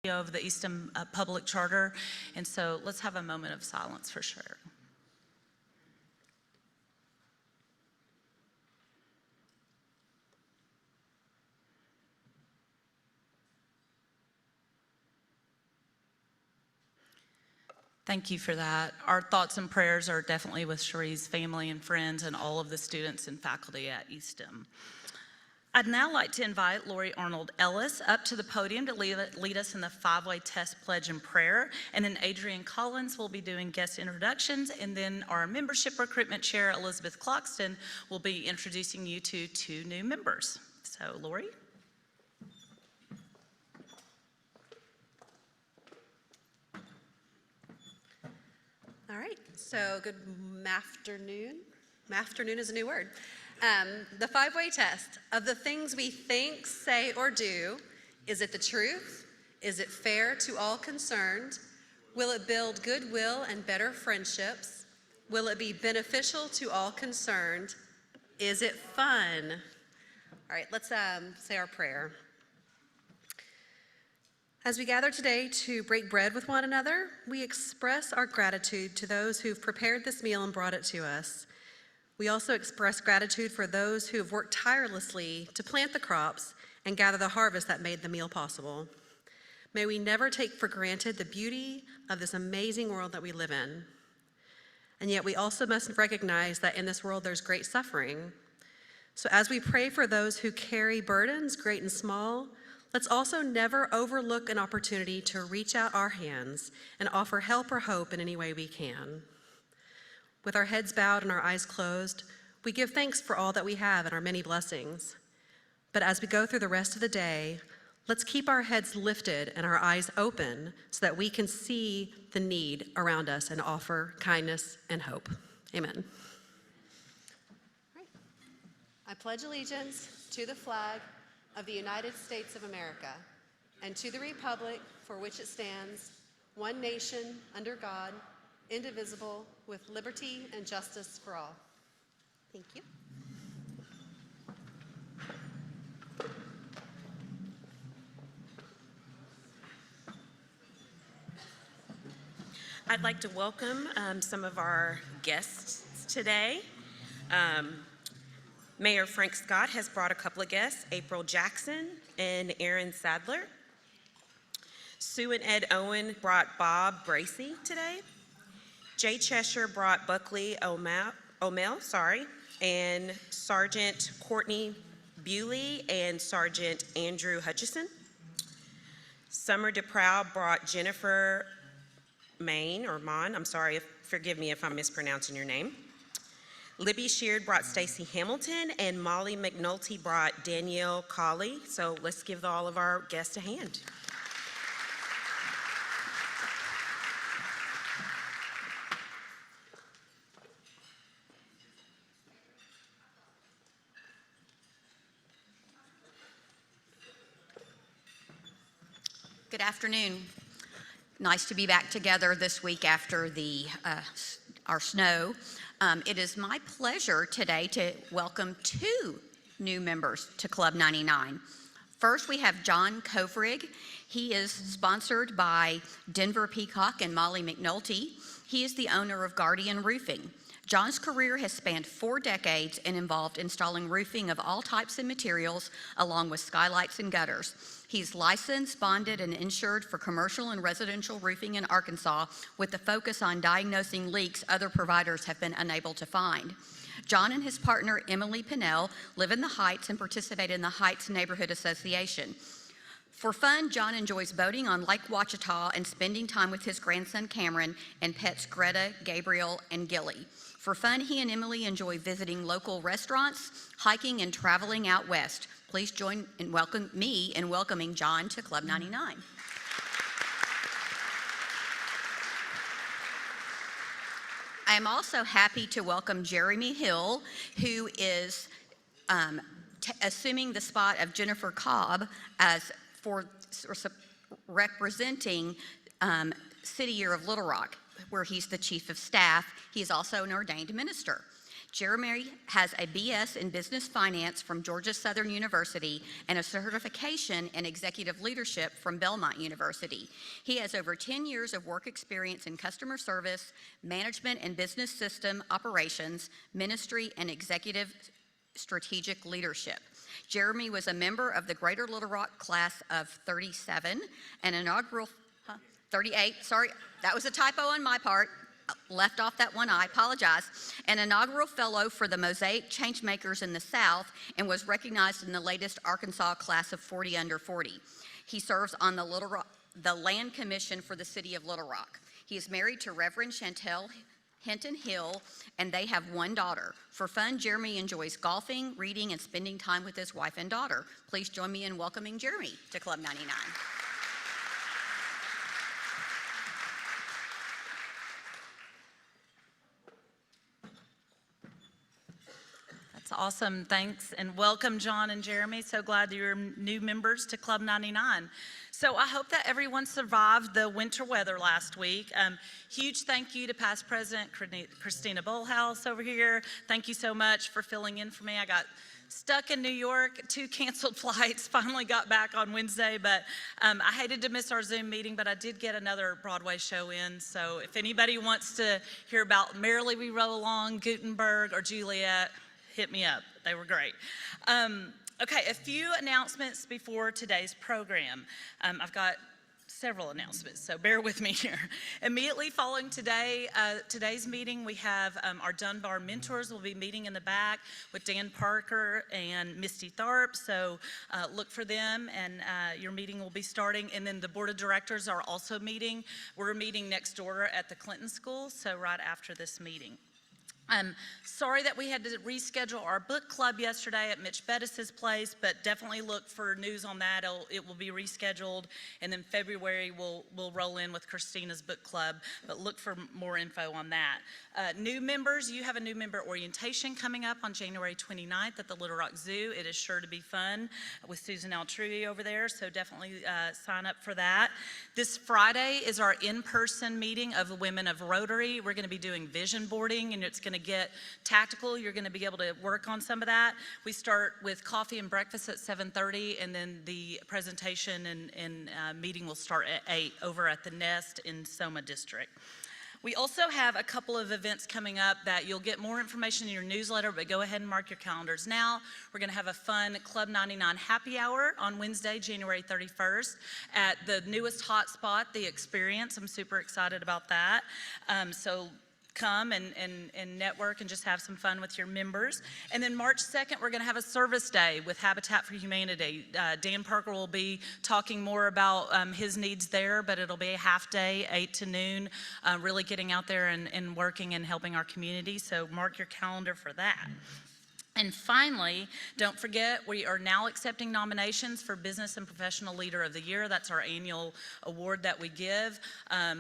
of the Easton Public Charter. And so let's have a moment of silence for sure. Thank you for that. Our thoughts and prayers are definitely with Cherie's family and friends and all of the students and faculty at Easton. I'd now like to invite Lori Arnold Ellis up to the podium to lead us in the five-way test pledge and prayer. And then Adrian Collins will be doing guest introductions. And then our membership recruitment chair, Elizabeth Cloxton, will be introducing you to two new members. So, Lori. All right, so good afternoon. Afternoon is a new word. The five-way test. Of the things we think, say, or do, is it the truth? Is it fair to all concerned? Will it build goodwill and better friendships? Will it be beneficial to all concerned? Is it fun? All right, let's say our prayer. As we gather today to break bread with one another, we express our gratitude to those who've prepared this meal and brought it to us. We also express gratitude for those who have worked tirelessly to plant the crops and gather the harvest that made the meal possible. May we never take for granted the beauty of this amazing world that we live in. And yet we also must recognize that in this world there's great suffering. So as we pray for those who carry burdens, great and small, let's also never overlook an opportunity to reach out our hands and offer help or hope in any way we can. With our heads bowed and our eyes closed, we give thanks for all that we have and our many blessings. But as we go through the rest of the day, let's keep our heads lifted and our eyes open so that we can see the need around us and offer kindness and hope. Amen. All right. I pledge allegiance to the flag of the United States of America and to the republic for which it stands, one nation, under God, indivisible, with liberty and justice for all. Thank you. I'd like to welcome some of our guests today. Mayor Frank Scott has brought a couple of guests, April Jackson and Aaron Sadler. Sue and Ed Owen brought Bob Bracey today. Jay Cheshire brought Buckley O'Mell, and Sergeant Courtney Bewley and Sergeant Andrew Hutchison. Summer DeProw brought Jennifer Mon, I'm sorry, forgive me if I'm mispronouncing your name. Libby Sheard brought Stacy Hamilton, and Molly McNulty brought Danielle Colley. So let's give all of our guests a hand. Good afternoon. Nice to be back together this week after our snow. It is my pleasure today to welcome two new members to Club 99. First, we have John Kovrig. He is sponsored by Denver Peacock and Molly McNulty. He is the owner of Guardian Roofing. John's career has spanned 4 decades and involved installing roofing of all types and materials, along with skylights and gutters. He's licensed, bonded, and insured for commercial and residential roofing in Arkansas, with the focus on diagnosing leaks other providers have been unable to find. John and his partner, Emily Pinnell, live in the Heights and participate in the Heights Neighborhood Association. For fun, John enjoys boating on Lake Ouachita and spending time with his grandson, Cameron, and pets Greta, Gabriel, and Gilly. For fun, he and Emily enjoy visiting local restaurants, hiking, and traveling out west. Please join and welcome me in welcoming John to Club 99. I am also happy to welcome Jeremy Hill, who is assuming the spot of Jennifer Cobb as representing City Year of Little Rock, where he's the chief of staff. He is also an ordained minister. Jeremy has a BS in Business Finance from Georgia Southern University and a certification in Executive Leadership from Belmont University. He has over 10 years of work experience in customer service, management and business system operations, ministry, and executive strategic leadership. Jeremy was a member of the Greater Little Rock class of 37, an inaugural, 38, sorry, that was a typo on my part. Left off that one, I apologize. An inaugural fellow for the Mosaic Changemakers in the South and was recognized in the latest Arkansas class of 40 under 40. He serves on the Land Commission for the City of Little Rock. He is married to Reverend Chantel Hinton Hill, and they have one daughter. For fun, Jeremy enjoys golfing, reading, and spending time with his wife and daughter. Please join me in welcoming Jeremy to Club 99. That's awesome. Thanks, and welcome, John and Jeremy. So glad you're new members to Club 99. So I hope that everyone survived the winter weather last week. Huge thank you to past President Christina Bullhouse over here. Thank you so much for filling in for me. I got stuck in New York, 2 canceled flights, finally got back on Wednesday, but I hated to miss our Zoom meeting, but I did get another Broadway show in, so if anybody wants to hear about Merrily We Roll Along, Gutenberg, or Juliet, hit me up. They were great. Okay, a few announcements before today's program. I've got several announcements, so bear with me here. Immediately following today's meeting, we have our Dunbar mentors will be meeting in the back with Dan Parker and Misty Tharp, so look for them, and your meeting will be starting. And then the board of directors are also meeting. We're meeting next door at the Clinton School, so right after this meeting. I'm sorry that we had to reschedule our book club yesterday at Mitch Bettis's place, but definitely look for news on that. It will be rescheduled, and then February we'll roll in with Christina's book club, but look for more info on that. New members, you have a new member orientation coming up on January 29th at the Little Rock Zoo. It is sure to be fun with Susan Altruy over there, so definitely sign up for that. This Friday is our in-person meeting of the Women of Rotary. We're going to be doing vision boarding, and it's going to get tactical. You're going to be able to work on some of that. We start with coffee and breakfast at 7:30, and then the presentation and meeting will start at 8 over at the Nest in Soma District. We also have a couple of events coming up that you'll get more information in your newsletter, but go ahead and mark your calendars now. We're going to have a fun Club 99 happy hour on Wednesday, January 31st at the newest hotspot, The Experience. I'm super excited about that. So come and network and just have some fun with your members. And then March 2nd, we're going to have a service day with Habitat for Humanity. Dan Parker will be talking more about his needs there, but it'll be a half day, 8 to noon, really getting out there and working and helping our community. So mark your calendar for that. And finally, don't forget, we are now accepting nominations for Business and Professional Leader of the Year. That's our annual award that we give.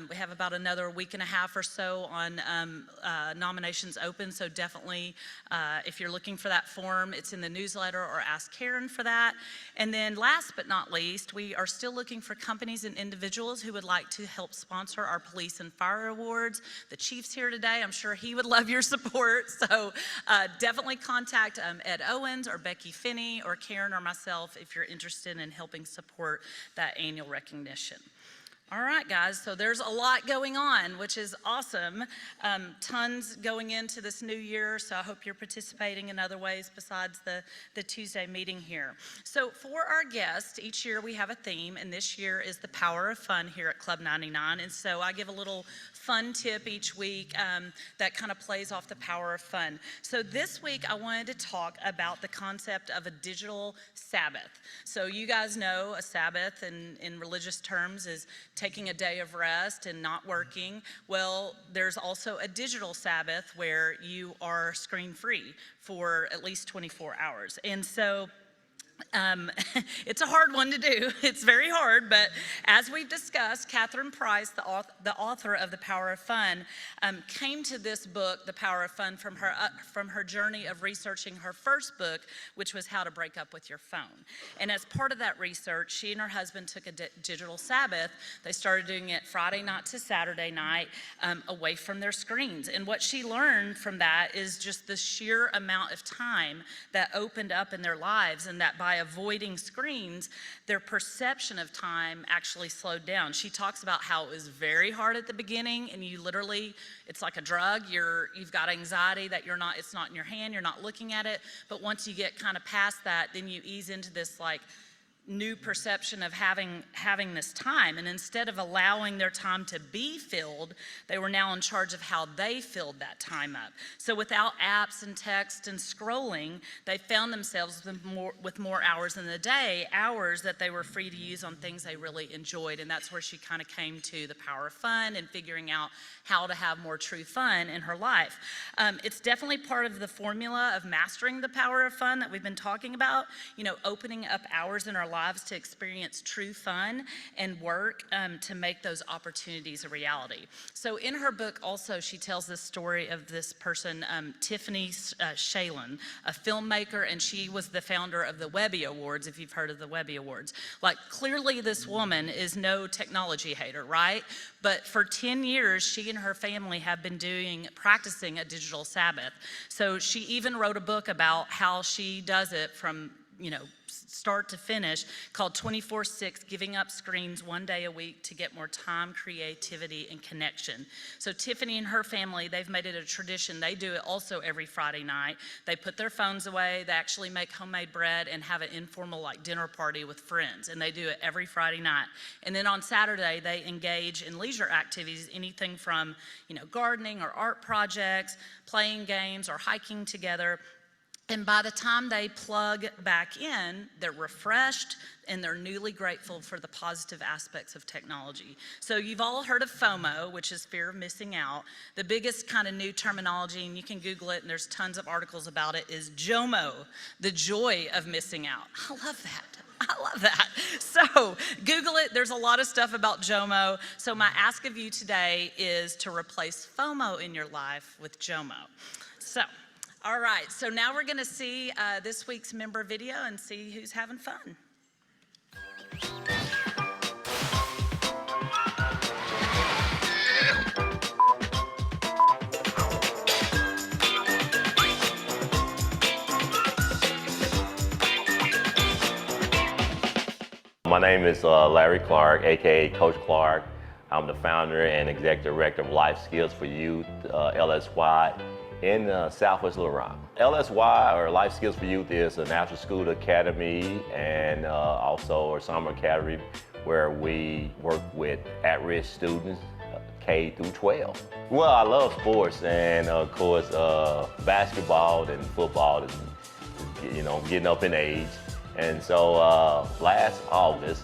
We have about another week and a half or so on nominations open, so definitely if you're looking for that form, it's in the newsletter, or ask Karen for that. And then last but not least, we are still looking for companies and individuals who would like to help sponsor our Police and Fire Awards. The chief's here today. I'm sure he would love your support, so definitely contact Ed Owens or Becky Finney or Karen or myself if you're interested in helping support that annual recognition. All right, guys, so there's a lot going on, which is awesome. Tons going into this new year, so I hope you're participating in other ways besides the Tuesday meeting here. So for our guests, each year we have a theme, and this year is the power of fun here at Club 99, and so I give a little fun tip each week that kind of plays off the power of fun. So this week I wanted to talk about the concept of a digital Sabbath. So you guys know a Sabbath in religious terms is taking a day of rest and not working. Well, there's also a digital Sabbath where you are screen free for at least 24 hours. And so It's a hard one to do. It's very hard, but as we've discussed, Catherine Price, the author of The Power of Fun, came to this book, The Power of Fun, from her journey of researching her first book, which was How to Break Up with Your Phone. And as part of that research, she and her husband took a digital Sabbath. They started doing it Friday night to Saturday night, away from their screens. And what she learned from that is just the sheer amount of time that opened up in their lives, and that by avoiding screens, their perception of time actually slowed down. She talks about how it was very hard at the beginning, and you literally, it's like a drug. You've got anxiety that it's not in your hand, you're not looking at it. But once you get kind of past that, then you ease into this like new perception of having this time. And instead of allowing their time to be filled, they were now in charge of how they filled that time up. So without apps and text and scrolling, they found themselves with more hours in the day, hours that they were free to use on things they really enjoyed. And that's where she kind of came to the power of fun and figuring out how to have more true fun in her life. It's definitely part of the formula of mastering the power of fun that we've been talking about, opening up hours in our lives to experience true fun and work to make those opportunities a reality. So in her book also, she tells this story of this person, Tiffany Shalin, a filmmaker, and she was the founder of the Webby Awards, if you've heard of the Webby Awards. Like, clearly this woman is no technology hater, right? But for 10 years, she and her family have been practicing a digital Sabbath. So she even wrote a book about how she does it from start to finish, called 24/6, Giving Up Screens One Day a Week to Get More Time, Creativity, and Connection. So Tiffany and her family, they've made it a tradition. They do it also every Friday night. They put their phones away, they actually make homemade bread and have an informal dinner party with friends, and they do it every Friday night. And then on Saturday, they engage in leisure activities, anything from gardening or art projects, playing games, or hiking together. And by the time they plug back in, they're refreshed and they're newly grateful for the positive aspects of technology. So you've all heard of FOMO, which is fear of missing out. The biggest kind of new terminology, and you can Google it and there's tons of articles about it, is JOMO, the joy of missing out. I love that. I love that. So Google it. There's a lot of stuff about JOMO. So my ask of you today is to replace FOMO in your life with JOMO. So, all right, so now we're gonna see this week's member video and see who's having fun. My name is Larry Clark, aka Coach Clark. I'm the founder and executive director of Life Skills for Youth, LSY, in Southwest Little Rock. LSY, or Life Skills for Youth, is an after-school academy and also a summer academy where we work with at-risk students, K through 12. Well, I love sports, and of course, basketball and football is, getting up in age. And so last August,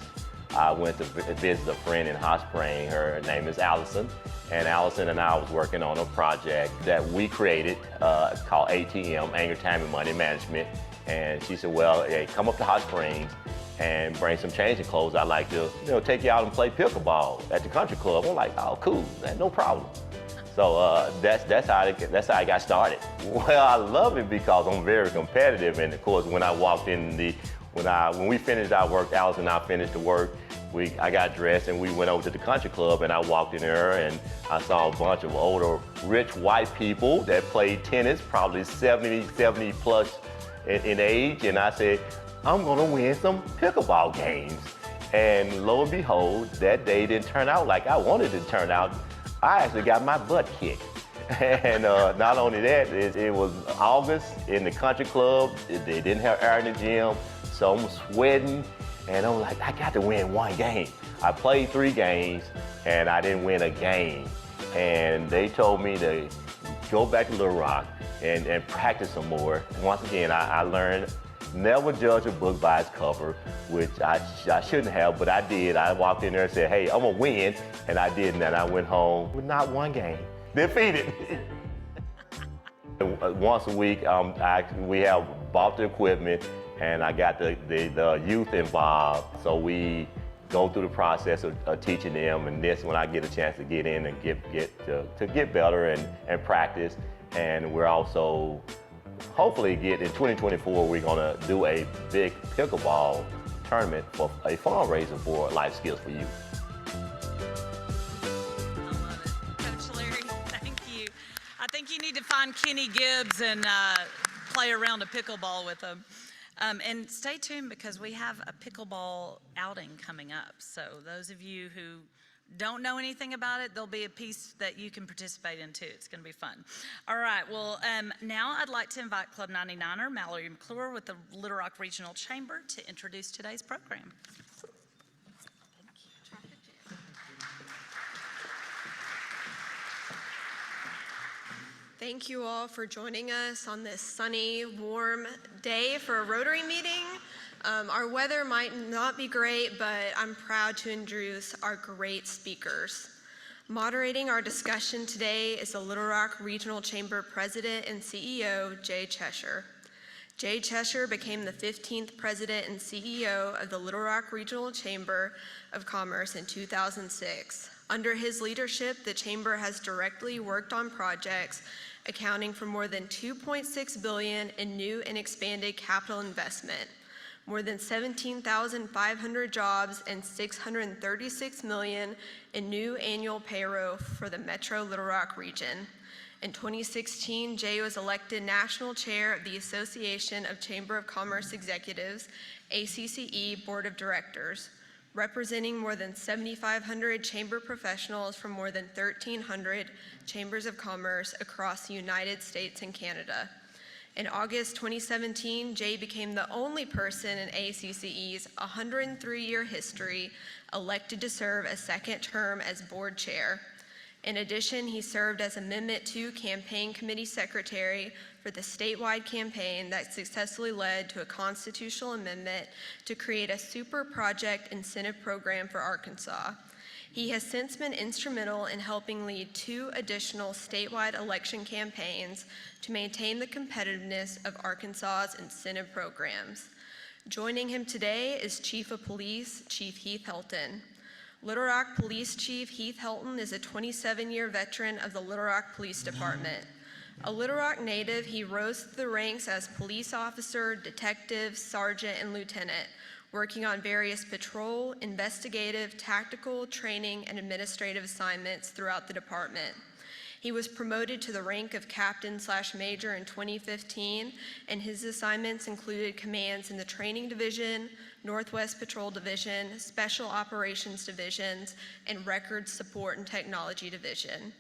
I went to visit a friend in Hot Spring. Her name is Allison. And Allison and I was working on a project that we created called ATM, Anger, Time, and Money Management. And she said, well, hey, come up to Hot Springs and bring some changing clothes. I'd like to, take you out and play pickleball at the country club. I'm like, oh, cool, no problem. So that's how I got started. Well, I love it because I'm very competitive. And of course, when I walked in when we finished our work, Allison and I finished the work, I got dressed and we went over to the country club, and I walked in there and I saw a bunch of older, rich white people that played tennis, probably 70 plus in age. And I said, I'm gonna win some pickleball games. And lo and behold, that day didn't turn out like I wanted it to turn out. I actually got my butt kicked. And not only that, it was August in the country club. They didn't have air in the gym, so I'm sweating. And I'm like, I got to win one game. I played 3 games, and I didn't win a game. And they told me to go back to Little Rock and practice some more. Once again, I learned never judge a book by its cover, which I shouldn't have, but I did. I walked in there and said, hey, I'm gonna win, and I did, and then I went home with not one game. Defeated. Once a week, we have bought the equipment, and I got the youth involved. So we go through the process of teaching them, and this when I get a chance to get in and get better and practice. And we're also hopefully in 2024 we're gonna do a big pickleball tournament for a fundraiser for Life Skills for Youth. I love it. Coach Larry, thank you. I think you need to find Kenny Gibbs and play around a pickleball with him. And stay tuned because we have a pickleball outing coming up. So those of you who don't know anything about it, there'll be a piece that you can participate in too. It's going to be fun. All right, well, now I'd like to invite Club 99er Mallory McClure with the Little Rock Regional Chamber to introduce today's program. Thank you all for joining us on this sunny, warm day for a Rotary meeting. Our weather might not be great, but I'm proud to introduce our great speakers. Moderating our discussion today is the Little Rock Regional Chamber President and CEO, Jay Cheshire. Jay Cheshire became the 15th President and CEO of the Little Rock Regional Chamber of Commerce in 2006. Under his leadership, the Chamber has directly worked on projects accounting for more than $2.6 billion in new and expanded capital investment, more than 17,500 jobs, and $636 million in new annual payroll for the Metro Little Rock region. In 2016, Jay was elected National Chair of the Association of Chamber of Commerce Executives, ACCE Board of Directors, representing more than 7,500 chamber professionals from more than 1,300 chambers of commerce across the United States and Canada. In August 2017, Jay became the only person in ACCE's 103-year history elected to serve a second term as board chair. In addition, he served as Amendment 2 Campaign Committee Secretary for the statewide campaign that successfully led to a constitutional amendment to create a super project incentive program for Arkansas. He has since been instrumental in helping lead 2 additional statewide election campaigns to maintain the competitiveness of Arkansas's incentive programs. Joining him today is Chief of Police, Chief Heath Helton. Little Rock Police Chief Heath Helton is a 27-year veteran of the Little Rock Police Department. A Little Rock native, he rose through the ranks as police officer, detective, sergeant, and lieutenant, working on various patrol, investigative, tactical, training, and administrative assignments throughout the department. He was promoted to the rank of captain/major in 2015, and his assignments included commands in the Training Division, Northwest Patrol Division, Special Operations Divisions, and Records Support and Technology Division.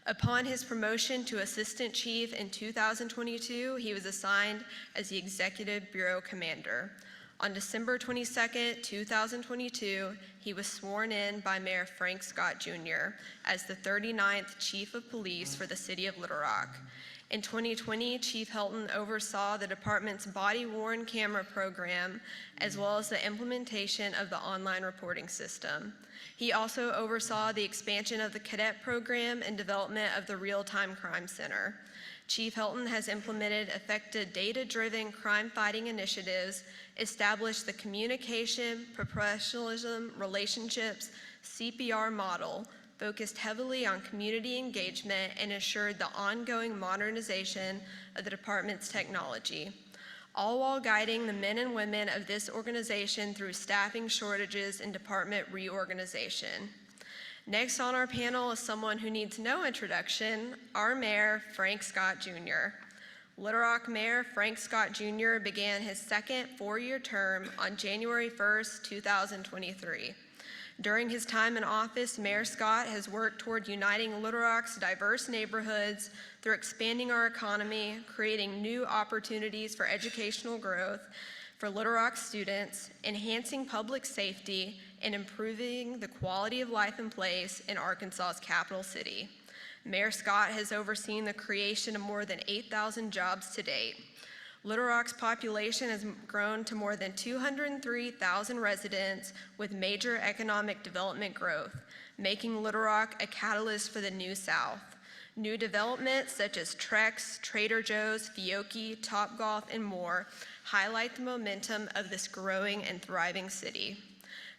Upon his promotion to Assistant Chief in 2022, he was assigned as the Executive Bureau Commander. On December 22, 2022, he was sworn in by Mayor Frank Scott Jr. as the 39th Chief of Police for the City of Little Rock. In 2020, Chief Helton oversaw the department's body-worn camera program, as well as the implementation of the online reporting system. He also oversaw the expansion of the cadet program and development of the Real-Time Crime Center. Chief Helton has implemented effective data-driven crime-fighting initiatives, established the communication, professionalism, relationships, CPR model, focused heavily on community engagement, and ensured the ongoing modernization of the department's technology, all while guiding the men and women of this organization through staffing shortages and department reorganization. Next on our panel is someone who needs no introduction, our Mayor, Frank Scott Jr. Little Rock Mayor Frank Scott Jr. began his second 4-year term on January 1st, 2023. During his time in office, Mayor Scott has worked toward uniting Little Rock's diverse neighborhoods through expanding our economy, creating new opportunities for educational growth for Little Rock students, enhancing public safety, and improving the quality of life and place in Arkansas's capital city. Mayor Scott has overseen the creation of more than 8,000 jobs to date. Little Rock's population has grown to more than 203,000 residents with major economic development growth, making Little Rock a catalyst for the New South. New developments such as Trex, Trader Joe's, Fiocchi, Topgolf, and more highlight the momentum of this growing and thriving city.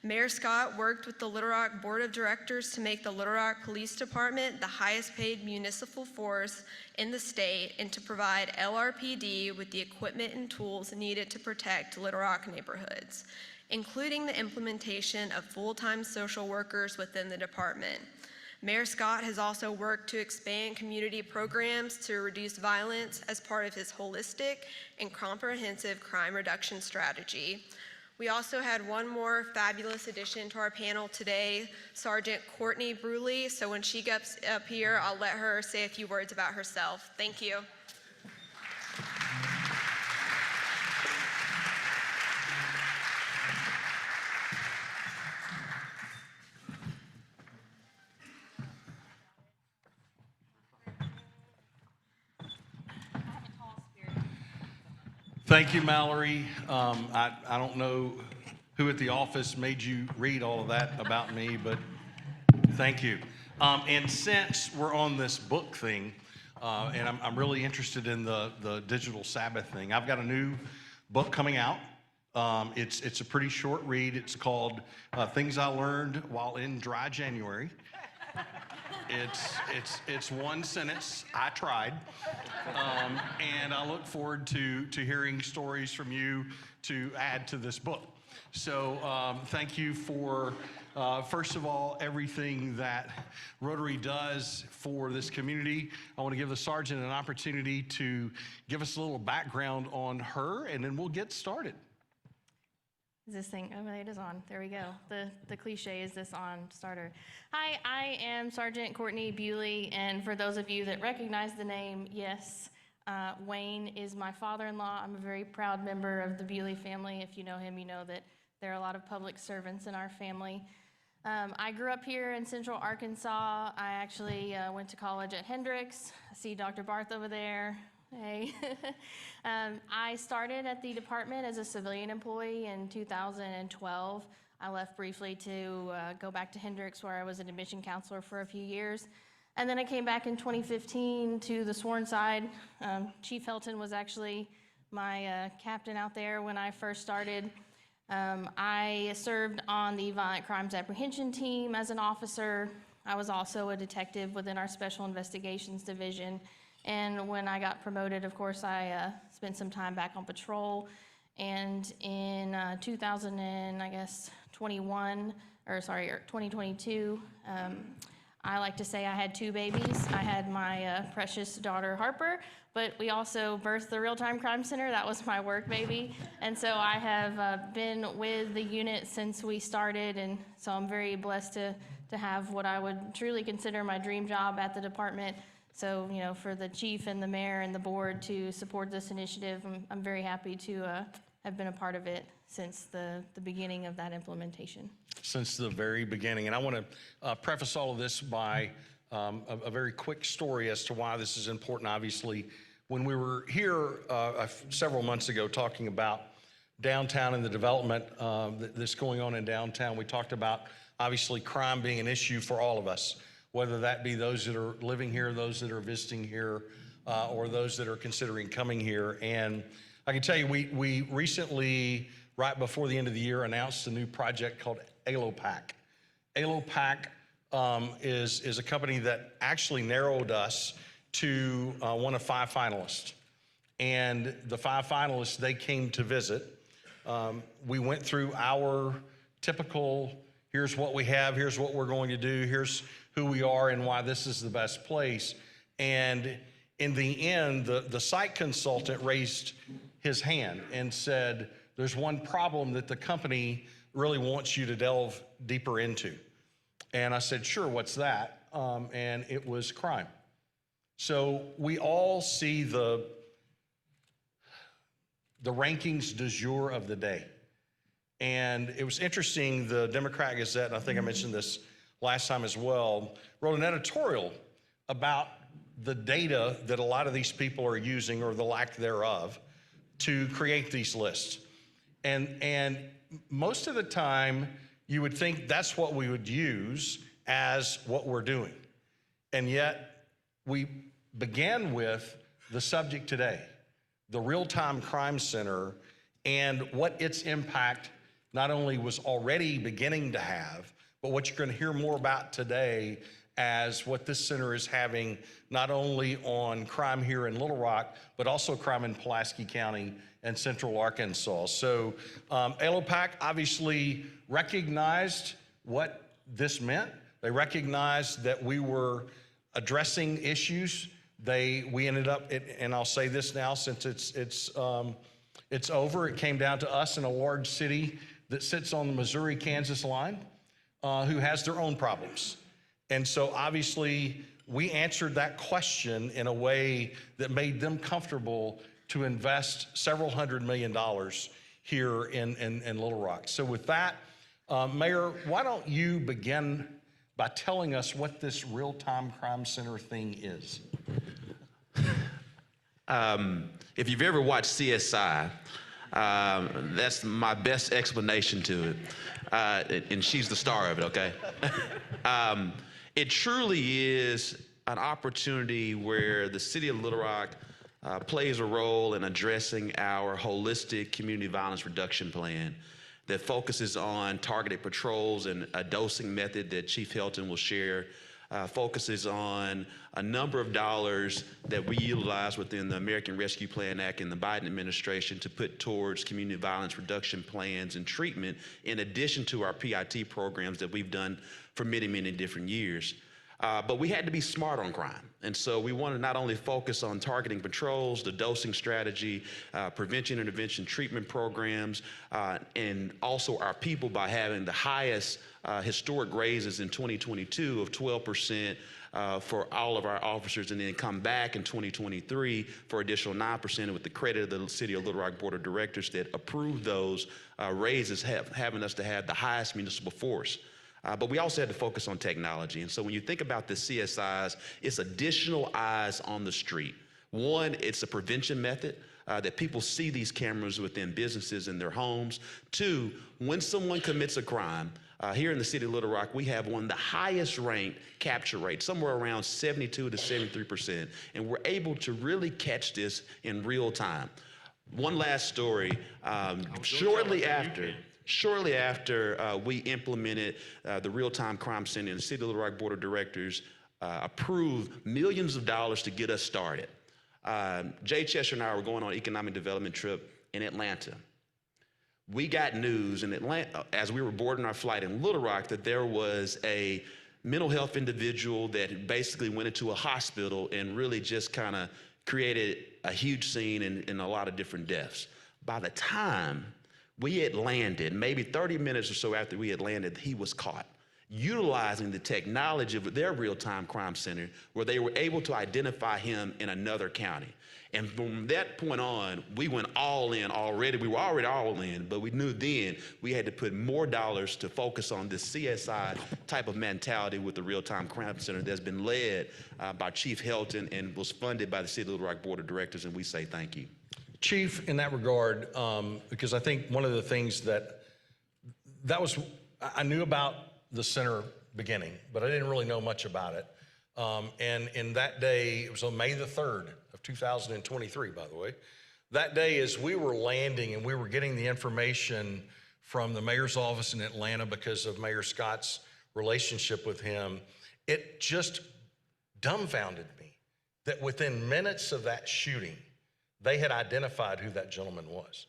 Mayor Scott worked with the Little Rock Board of Directors to make the Little Rock Police Department the highest paid municipal force in the state and to provide LRPD with the equipment and tools needed to protect Little Rock neighborhoods, including the implementation of full-time social workers within the department. Mayor Scott has also worked to expand community programs to reduce violence as part of his holistic and comprehensive crime reduction strategy. We also had one more fabulous addition to our panel today, Sergeant Courtney Bruley. So when she gets up here, I'll let her say a few words about herself. Thank you. Thank you, Mallory. I don't know who at the office made you read all of that about me, but thank you. And since we're on this book thing, and I'm really interested in the digital Sabbath thing, I've got a new book coming out. It's a pretty short read. It's called Things I Learned While in Dry January. It's one sentence. I tried, and I look forward to hearing stories from you to add to this book. So thank you for, first of all, everything that Rotary does for this community. I want to give the sergeant an opportunity to give us a little background on her, and then we'll get started. Is this thing, oh, it is on. There we go. The cliche, is this on starter? Hi, I am Sergeant Courtney Bewley, and for those of you that recognize the name, yes, Wayne is my father-in-law. I'm a very proud member of the Bewley family. If you know him, you know that there are a lot of public servants in our family. I grew up here in Central Arkansas. I actually went to college at Hendrix. I see Dr. Barth over there. Hey. I started at the department as a civilian employee in 2012. I left briefly to go back to Hendrix, where I was an admission counselor for a few years. And then I came back in 2015 to the sworn side. Chief Helton was actually my captain out there when I first started. I served on the Violent Crimes Apprehension Team as an officer. I was also a detective within our Special Investigations Division. And when I got promoted, of course, I spent some time back on patrol. And in 2022, I like to say I had two babies. I had my precious daughter, Harper, but we also birthed the Real-Time Crime Center. That was my work baby. And so I have been with the unit since we started, and so I'm very blessed to have what I would truly consider my dream job at the department. So, you know, for the chief and the mayor and the board to support this initiative, I'm very happy to have been a part of it since the beginning of that implementation. Since the very beginning. And I want to preface all of this by a very quick story as to why this is important. Obviously, when we were here several months ago talking about downtown and the development that's going on in downtown, we talked about, obviously, crime being an issue for all of us, whether that be those that are living here, those that are visiting here, or those that are considering coming here. And I can tell you, we recently, right before the end of the year, announced a new project called ALOPAC. ALOPAC is a company that actually narrowed us to one of 5 finalists. And the 5 finalists, they came to visit. We went through our typical, here's what we have, here's what we're going to do, here's who we are and why this is the best place. And in the end, the site consultant raised his hand and said, there's one problem that the company really wants you to delve deeper into. And I said, sure, what's that? And it was crime. So we all see the rankings du jour of the day. And it was interesting, the Democrat Gazette, and I think I mentioned this last time as well, wrote an editorial about the data that a lot of these people are using, or the lack thereof, to create these lists. And most of the time, you would think that's what we would use as what we're doing. And yet, we began with the subject today, the Real-Time Crime Center, and what its impact not only was already beginning to have, but what you're going to hear more about today as what this center is having not only on crime here in Little Rock, but also crime in Pulaski County and Central Arkansas. So ALOPAC obviously recognized what this meant. They recognized that we were addressing issues. We ended up, and I'll say this now since it's over, it came down to us in a large city that sits on the Missouri-Kansas line who has their own problems. And so obviously we answered that question in a way that made them comfortable to invest several $100 million here in Little Rock. So with that, Mayor, why don't you begin by telling us what this Real-Time Crime Center thing is? If you've ever watched CSI, that's my best explanation to it. And she's the star of it, okay? It truly is an opportunity where the city of Little Rock plays a role in addressing our holistic community violence reduction plan that focuses on targeted patrols and a dosing method that Chief Helton will share, focuses on a number of dollars that we utilize within the American Rescue Plan Act and the Biden administration to put towards community violence reduction plans and treatment, in addition to our PIT programs that we've done for many, many different years. But we had to be smart on crime. And so we want to not only focus on targeting patrols, the dosing strategy, prevention, intervention, treatment programs, and also our people by having the highest historic raises in 2022 of 12% for all of our officers, and then come back in 2023 for additional 9%, with the credit of the City of Little Rock Board of Directors that approved those raises, having us to have the highest municipal force. But we also had to focus on technology. And so when you think about the CSIs, it's additional eyes on the street. One, it's a prevention method that people see these cameras within businesses in their homes. Two, when someone commits a crime, here in the city of Little Rock, we have one of the highest ranked capture rates, somewhere around 72 to 73%. And we're able to really catch this in real time. One last story, shortly after we implemented the Real-Time Crime Center, and the City of Little Rock Board of Directors approved millions of dollars to get us started. Jay Cheshire and I were going on an economic development trip in Atlanta. We got news in Atlanta, as we were boarding our flight in Little Rock, that there was a mental health individual that basically went into a hospital and really just kind of created a huge scene and a lot of different deaths. By the time we had landed, maybe 30 minutes or so after we had landed, he was caught, utilizing the technology of their real-time crime center, where they were able to identify him in another county. And from that point on, we went all in already. We were already all in, but we knew then we had to put more dollars to focus on this CSI type of mentality with the Real-Time Crime Center that's been led by Chief Helton and was funded by the City of Little Rock Board of Directors, and we say thank you. Chief, in that regard, because I think one of the things I knew about the center beginning, but I didn't really know much about it. And in that day, it was on May the 3rd of 2023, by the way. That day, as we were landing and we were getting the information from the mayor's office in Atlanta because of Mayor Scott's relationship with him, it just dumbfounded me that within minutes of that shooting, they had identified who that gentleman was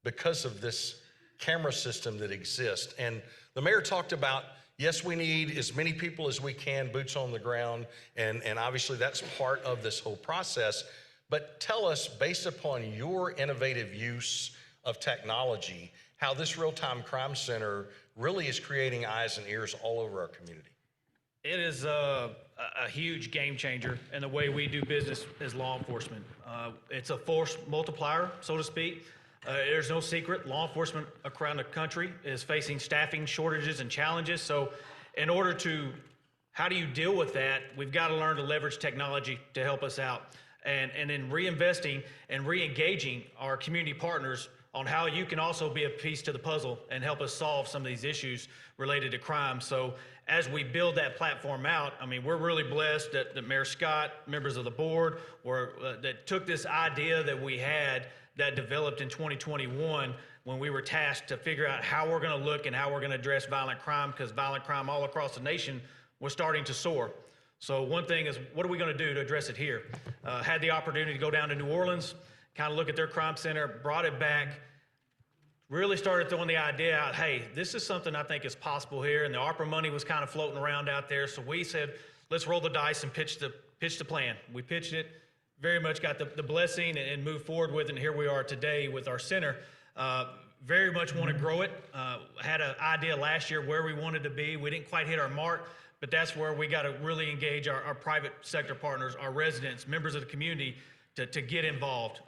because of this camera system that exists. And the mayor talked about, yes, we need as many people as we can, boots on the ground, and obviously that's part of this whole process. But tell us, based upon your innovative use of technology, how this Real-Time Crime Center really is creating eyes and ears all over our community. It is a huge game changer in the way we do business as law enforcement. It's a force multiplier, so to speak. There's no secret, law enforcement around the country is facing staffing shortages and challenges. So in order to, how do you deal with that? We've got to learn to leverage technology to help us out. And in reinvesting and re-engaging our community partners on how you can also be a piece to the puzzle and help us solve some of these issues related to crime. So as we build that platform out, I mean, we're really blessed that Mayor Scott, members of the board, that took this idea that we had that developed in 2021 when we were tasked to figure out how we're going to look and how we're going to address violent crime, because violent crime all across the nation was starting to soar. So one thing is, what are we going to do to address it here? Had the opportunity to go down to New Orleans, kind of look at their crime center, brought it back, really started throwing the idea out, hey, this is something I think is possible here, and the ARPA money was kind of floating around out there, so we said, let's roll the dice and pitch the plan. We pitched it, very much got the blessing and moved forward with it, and here we are today with our center. Very much want to grow it. Had an idea last year where we wanted to be. We didn't quite hit our mark, but that's where we got to really engage our private sector partners, our residents, members of the community, to get involved.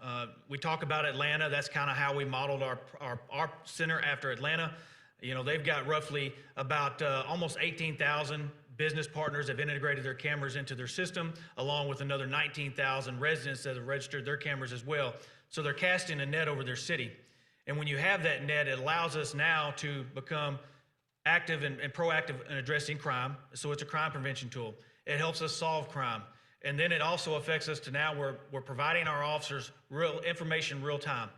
We talk about Atlanta. That's kind of how we modeled our center after Atlanta. You know, they've got roughly about almost 18,000 business partners have integrated their cameras into their system, along with another 19,000 residents that have registered their cameras as well. So they're casting a net over their city. And when you have that net, it allows us now to become active and proactive in addressing crime. So it's a crime prevention tool. It helps us solve crime. And then it also affects us to now we're providing our officers real information real time.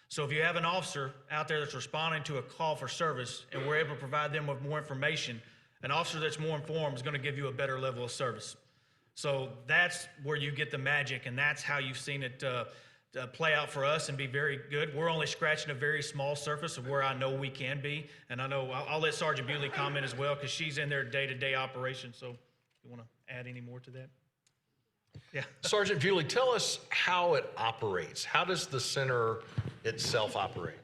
So if you have an officer out there that's responding to a call for service and we're able to provide them with more information, an officer that's more informed is going to give you a better level of service. So that's where you get the magic, and that's how you've seen it play out for us and be very good. We're only scratching a very small surface of where I know we can be. And I know I'll let Sergeant Bewley comment as well, because she's in their day-to-day operation. So you want to add any more to that? Yeah. Sergeant Bewley, tell us how it operates. How does the center itself operate?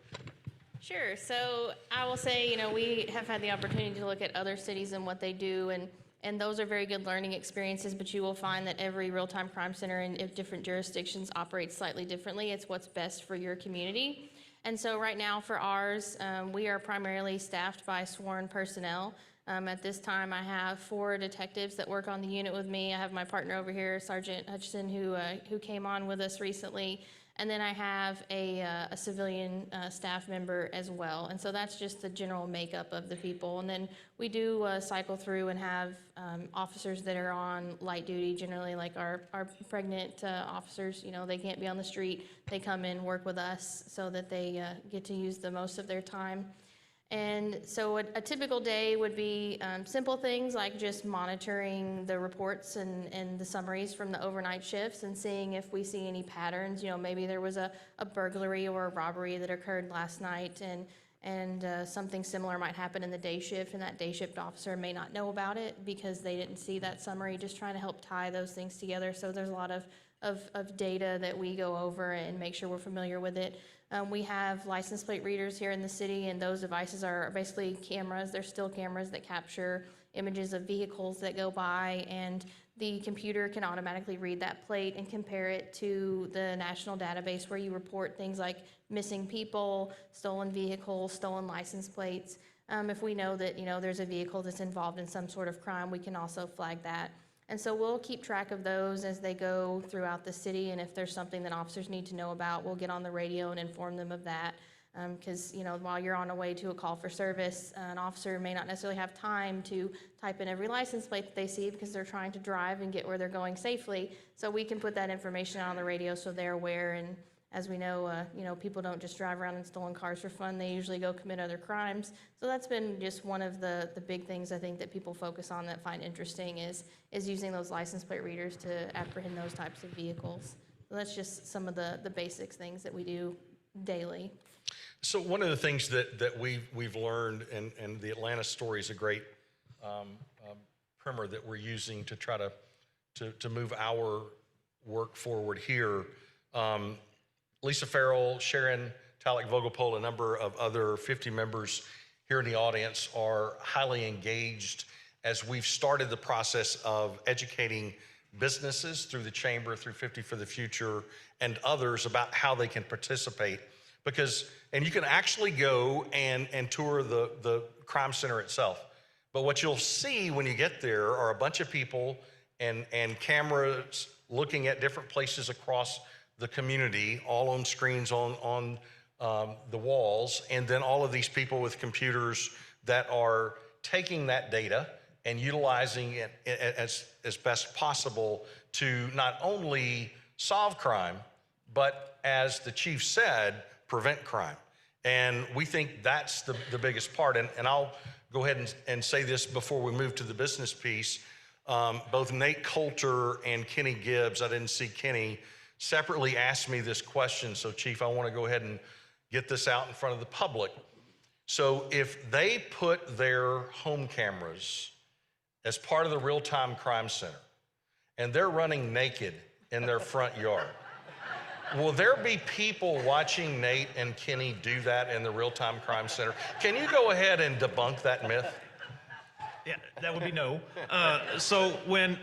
Sure. So I will say, you know, we have had the opportunity to look at other cities and what they do, and those are very good learning experiences, but you will find that every real-time crime center in different jurisdictions operates slightly differently. It's what's best for your community. And so right now for ours, we are primarily staffed by sworn personnel. At this time, I have 4 detectives that work on the unit with me. I have my partner over here, Sergeant Hutchison, who came on with us recently. And then I have a civilian staff member as well. And so that's just the general makeup of the people. And then we do cycle through and have officers that are on light duty, generally like our pregnant officers. You know, they can't be on the street. They come in, work with us so that they get to use the most of their time. And so a typical day would be simple things like just monitoring the reports and the summaries from the overnight shifts and seeing if we see any patterns. You know, maybe there was a burglary or a robbery that occurred last night, and something similar might happen in the day shift, and that day shift officer may not know about it because they didn't see that summary, just trying to help tie those things together. So there's a lot of data that we go over and make sure we're familiar with it. We have license plate readers here in the city, and those devices are basically cameras. They're still cameras that capture images of vehicles that go by, and the computer can automatically read that plate and compare it to the national database where you report things like missing people, stolen vehicles, stolen license plates. If we know that, you know, there's a vehicle that's involved in some sort of crime, we can also flag that. And so we'll keep track of those as they go throughout the city, and if there's something that officers need to know about, we'll get on the radio and inform them of that. Because, you know, while you're on the way to a call for service, an officer may not necessarily have time to type in every license plate that they see because they're trying to drive and get where they're going safely. So we can put that information on the radio so they're aware. And as we know, you know, people don't just drive around in stolen cars for fun. They usually go commit other crimes. So that's been just one of the big things I think that people focus on that find interesting is using those license plate readers to apprehend those types of vehicles. So that's just some of the basics things that we do daily. So one of the things that we've learned, and the Atlanta story is a great primer that we're using to try to move our work forward here. Lisa Farrell, Sharon Talek Vogelpol, a number of other 50 members here in the audience are highly engaged as we've started the process of educating businesses through the chamber, through 50 for the Future, and others about how they can participate. And you can actually go and tour the crime center itself. But what you'll see when you get there are a bunch of people and cameras looking at different places across the community, all on screens on the walls, and then all of these people with computers that are taking that data and utilizing it as best possible to not only solve crime, but as the chief said, prevent crime. And we think that's the biggest part. And I'll go ahead and say this before we move to the business piece. Both Nate Coulter and Kenny Gibbs, I didn't see Kenny, separately asked me this question. So Chief, I want to go ahead and get this out in front of the public. So if they put their home cameras as part of the real-time crime center and they're running naked in their front yard, will there be people watching Nate and Kenny do that in the real-time crime center? Can you go ahead and debunk that myth? Yeah, that would be no. So when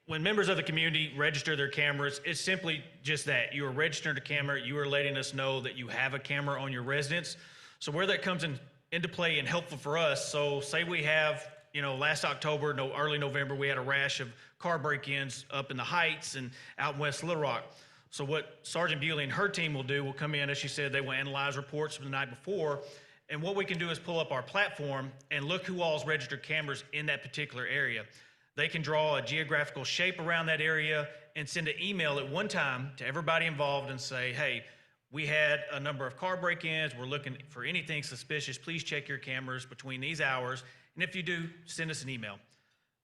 members of the community register their cameras, it's simply just that. You are registering a camera, you are letting us know that you have a camera on your residence. So where that comes into play and helpful for us, so say we have, last October, early November, we had a rash of car break-ins up in the Heights and out in West Little Rock. So what Sergeant Bewley and her team will come in, as she said, they will analyze reports from the night before. And what we can do is pull up our platform and look who all's registered cameras in that particular area. They can draw a geographical shape around that area and send an email at one time to everybody involved and say, hey, we had a number of car break-ins. We're looking for anything suspicious. Please check your cameras between these hours. And if you do, send us an email.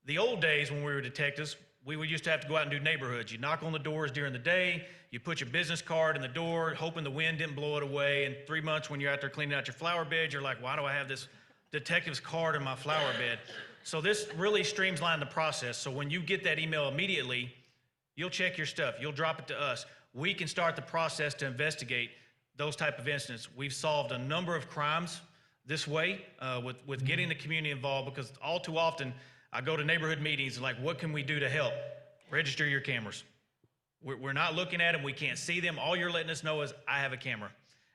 The old days when we were detectives, we would used to have to go out and do neighborhoods. You knock on the doors during the day, you put your business card in the door, hoping the wind didn't blow it away. And 3 months when you're out there cleaning out your flower bed, you're like, why do I have this detective's card in my flower bed? So this really streamlined the process. So when you get that email immediately, you'll check your stuff. You'll drop it to us. We can start the process to investigate those type of incidents. We've solved a number of crimes this way with getting the community involved, because all too often I go to neighborhood meetings and like, what can we do to help? Register your cameras. We're not looking at them. We can't see them. All you're letting us know is I have a camera.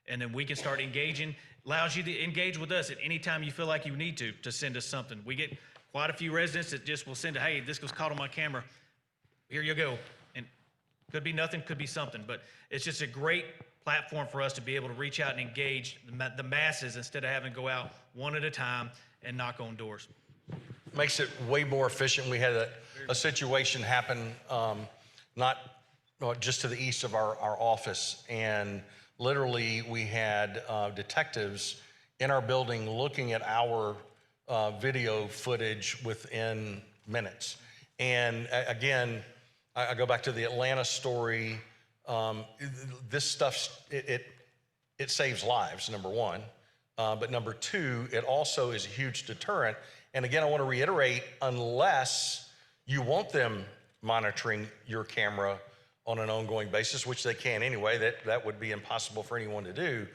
And then we can start engaging. Allows you to engage with us at any time you feel like you need to send us something. We get quite a few residents that just will send a, hey, this was caught on my camera. Here you go. And could be nothing, could be something. But it's just a great platform for us to be able to reach out and engage the masses instead of having to go out one at a time and knock on doors. Makes it way more efficient. We had a situation happen not just to the east of our office, and literally we had detectives in our building looking at our video footage within minutes. And again, I go back to the Atlanta story. This stuff, it saves lives, number one. But number two, it also is a huge deterrent. And again, I want to reiterate, unless you want them monitoring your camera on an ongoing basis, which they can anyway, that would be impossible for anyone to do.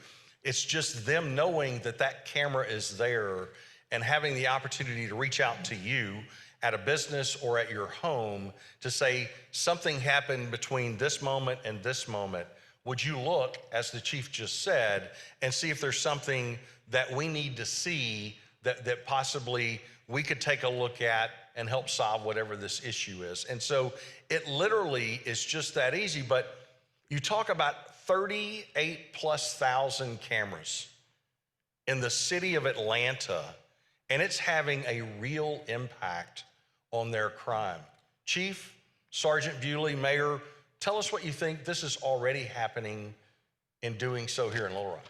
It's just them knowing that that camera is there and having the opportunity to reach out to you at a business or at your home to say, something happened between this moment and this moment. Would you look, as the chief just said, and see if there's something that we need to see that possibly we could take a look at and help solve whatever this issue is. And so it literally is just that easy. But you talk about 38,000+ cameras in the city of Atlanta, and it's having a real impact on their crime. Chief, Sergeant Bewley, Mayor, tell us what you think this is already happening in doing so here in Little Rock.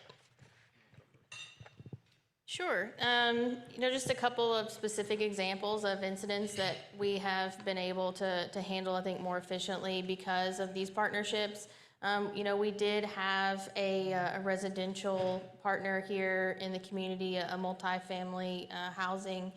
Sure. Just a couple of specific examples of incidents that we have been able to handle, I think, more efficiently because of these partnerships. We did have a residential partner here in the community, a multifamily housing,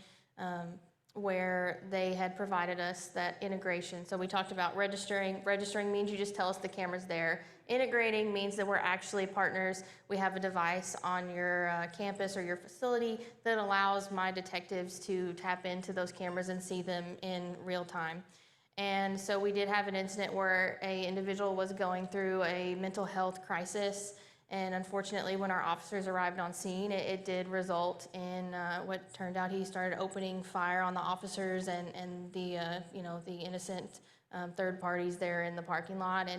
where they had provided us that integration. So we talked about registering. Registering means you just tell us the camera's there. Integrating means that we're actually partners. We have a device on your campus or your facility that allows my detectives to tap into those cameras and see them in real time. And so we did have an incident where an individual was going through a mental health crisis, and unfortunately when our officers arrived on scene, it did result in what turned out he started opening fire on the officers and the innocent third parties there in the parking lot.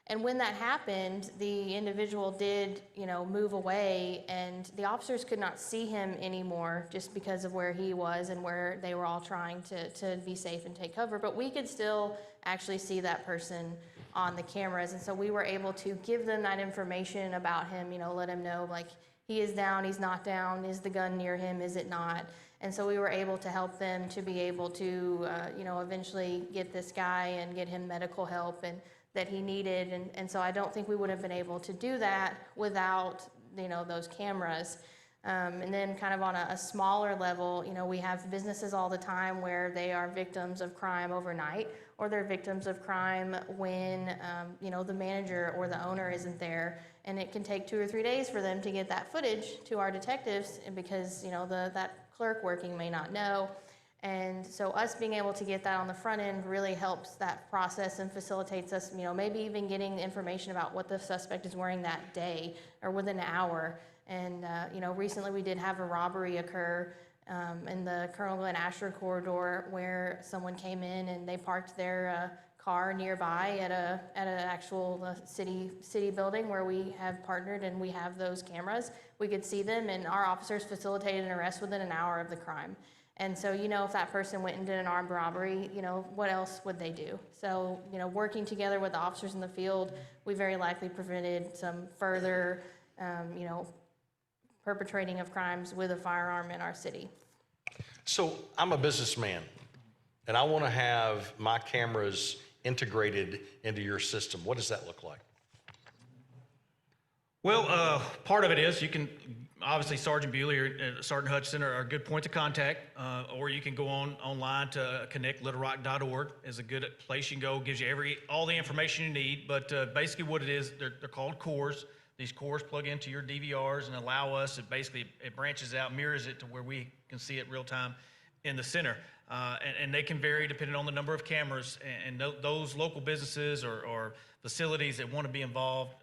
And when that happened, the individual did, move away, and the officers could not see him anymore just because of where he was and where they were all trying to be safe and take cover. But we could still actually see that person on the cameras. And so we were able to give them that information about him, let him know, like, he is down, he's not down, is the gun near him, is it not? And so we were able to help them to be able to, eventually get this guy and get him medical help and that he needed. And so I don't think we would have been able to do that without, those cameras. And then kind of on a smaller level, we have businesses all the time where they are victims of crime overnight, or they're victims of crime when, the manager or the owner isn't there. And it can take 2 or 3 days for them to get that footage to our detectives, and because, that clerk working may not know. And so us being able to get that on the front end really helps that process and facilitates us, maybe even getting the information about what the suspect is wearing that day or within an hour. And, recently we did have a robbery occur in the Colonel Glenn Asher corridor, where someone came in and they parked their car nearby at an actual city building where we have partnered and we have those cameras. We could see them, and our officers facilitated an arrest within an hour of the crime. And so, if that person went and did an armed robbery, what else would they do? So, working together with the officers in the field, we very likely prevented some further, perpetrating of crimes with a firearm in our city. So I'm a businessman, and I want to have my cameras integrated into your system. What does that look like? Well, part of it is you can, obviously Sergeant Bewley or Sergeant Hutchinson are good points of contact, or you can go online to connectlittlerack.org is a good place you can go. Gives you all the information you need, but basically what it is, they're called cores. These cores plug into your DVRs and allow us, it branches out, mirrors it to where we can see it real time in the center. And they can vary depending on the number of cameras, and those local businesses or facilities that want to be involved,